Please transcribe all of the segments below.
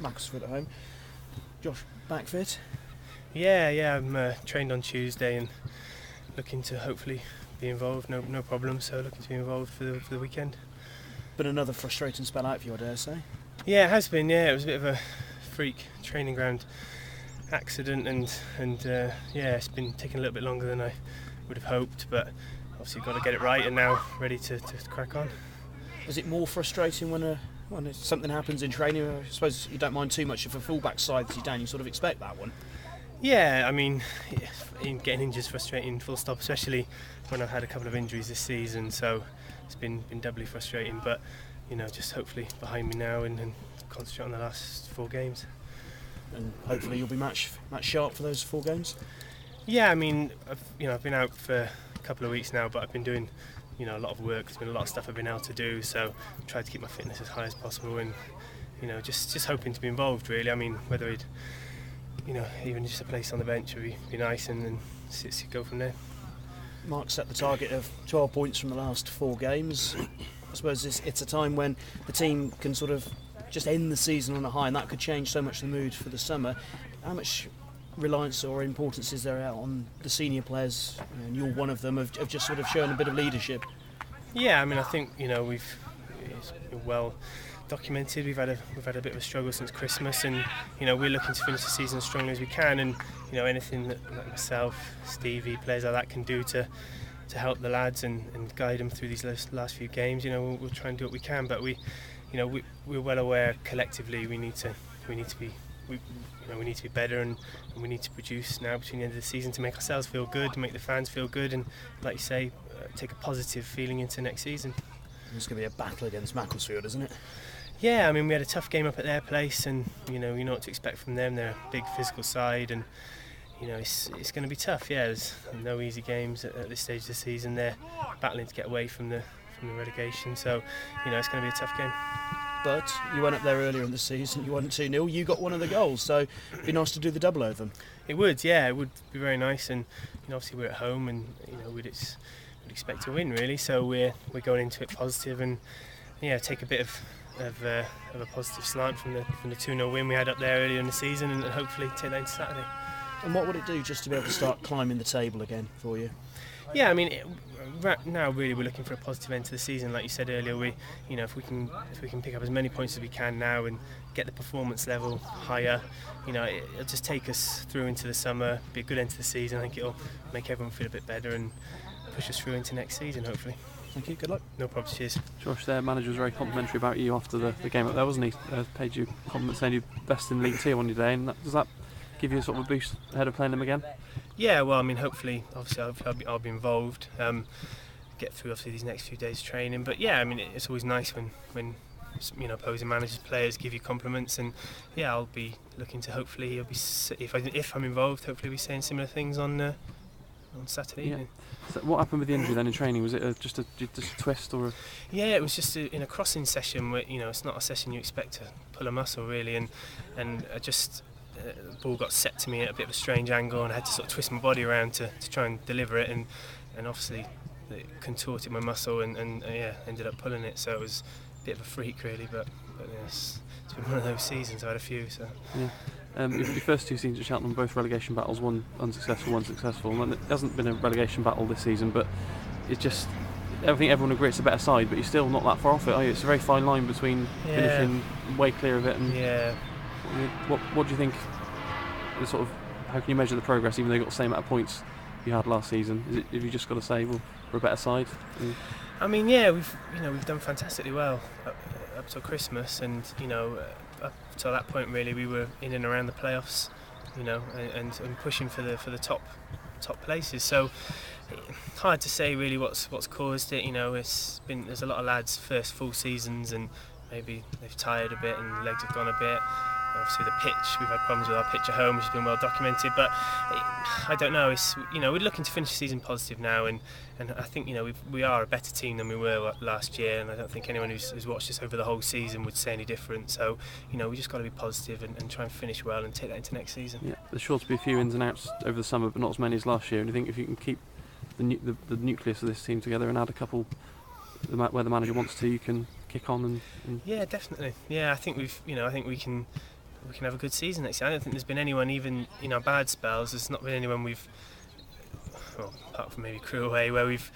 Macclesfield at home. Josh, back fit? Yeah, I'm trained on Tuesday and looking to hopefully be involved. No problem. So looking to be involved for the weekend. Been another frustrating spell out for you, I dare say. Yeah, it has been. Yeah, it was a bit of a freak training ground accident, and it's been taking a little bit longer than I would have hoped, but obviously got to get it right, and now ready to crack on. Is it more frustrating when something happens in training? I suppose you don't mind too much if a fullback slides you down. You sort of expect that one. Yeah, I mean, getting injured is frustrating, full stop, especially when I've had a couple of injuries this season, so it's been doubly frustrating, but just hopefully behind me now and concentrate on the last 4 games. And hopefully you'll be match sharp for those 4 games. Yeah, I mean, I've been out for a couple of weeks now, but I've been doing a lot of work. There's been a lot of stuff I've been able to do, so I've tried to keep my fitness as high as possible, and just hoping to be involved really. I mean, whether it even just a place on the bench would be nice, and then go from there. Mark set the target of 12 points from the last 4 games. I suppose it's a time when the team can sort of just end the season on a high, and that could change so much the mood for the summer. How much reliance or importance is there on the senior players, and you're one of them, of just sort of showing a bit of leadership? Yeah, I mean, I think it's been well documented. We've had a bit of a struggle since Christmas, and we're looking to finish the season as strongly as we can, and anything that like myself, Stevie, players like that can do to help the lads and guide them through these last few games, we'll try and do what we can, but we're well aware collectively we need to be better, and we need to produce now between the end of the season to make ourselves feel good, to make the fans feel good, and like you say, take a positive feeling into next season. It's going to be a battle against Macclesfield, isn't it? Yeah, I mean, we had a tough game up at their place, and you know what to expect from them. They're a big physical side, and it's going to be tough. Yeah, there's no easy games at this stage of the season. They're battling to get away from the relegation, so it's going to be a tough game. But you went up there earlier in the season, you won 2-0, you got one of the goals, so it'd be nice to do the double over them. It would, yeah, it would be very nice, and obviously we're at home, and we'd expect to win really, so we're going into it positive, and take a bit of a positive slant from the 2-0 win we had up there earlier in the season, and hopefully take that into Saturday. And what would it do just to be able to start climbing the table again for you? Yeah, I mean, right now really we're looking for a positive end to the season. Like you said earlier, if we can pick up as many points as we can now and get the performance level higher, it'll just take us through into the summer, be a good end to the season. I think it'll make everyone feel a bit better and push us through into next season, hopefully. Thank you, good luck. No problem, cheers. Josh, their manager was very complimentary about you after the game up there, wasn't he? Paid you compliments saying you're best in League 2 on your day, and does that give you a sort of a boost ahead of playing them again? Yeah, well, I mean, hopefully I'll be involved, get through obviously these next few days of training, but yeah, I mean, it's always nice when opposing managers, players give you compliments, and yeah, I'll be looking to hopefully if I'm involved, hopefully be saying similar things on Saturday evening. So what happened with the injury then in training? Was it just a twist or? Yeah, it was just in a crossing session where it's not a session you expect to pull a muscle really, and I just the ball got set to me at a bit of a strange angle, and I had to sort of twist my body around to try and deliver it, and obviously it contorted my muscle and ended up pulling it. So it was a bit of a freak really, but it's been one of those seasons. I've had a few. So yeah. Your first 2 seasons at Cheltenham, both relegation battles, one unsuccessful, one successful. And it hasn't been a relegation battle this season, but it's just, I think everyone agrees it's a better side, but you're still not that far off it, are you? It's a very fine line between finishing way clear of it and what do you think? How can you measure the progress, even though you got the same amount of points you had last season? Have you just got to say, well, we're a better side? I mean, yeah, we've done fantastically well up till Christmas, and up to that point really we were in and around the playoffs, and pushing for the top places. So hard to say really what's caused it. There's a lot of lads first full seasons, and maybe they've tired a bit and legs have gone a bit. Obviously the pitch, we've had problems with our pitch at home, which has been well documented, but I don't know. We're looking to finish the season positive now, and I think we are a better team than we were last year, and I don't think anyone who's watched us over the whole season would say any different. So we just got to be positive and try and finish well and take that into next season. Yeah, there's sure to be a few ins and outs over the summer, but not as many as last year. And I think if you can keep the nucleus of this team together and add a couple where the manager wants to, you can kick on and... Yeah, definitely. Yeah, I think we can. we can have a good season next year. I don't think there's been anyone, even in our bad spells, there's not been anyone well, apart from maybe Crewe away, where we've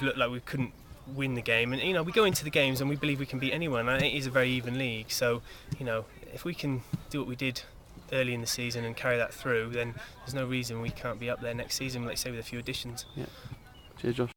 looked like we couldn't win the game. And we go into the games and we believe we can beat anyone. And it is a very even league. So if we can do what we did early in the season and carry that through, then there's no reason we can't be up there next season, let's say, with a few additions. Yeah. Cheers, Josh.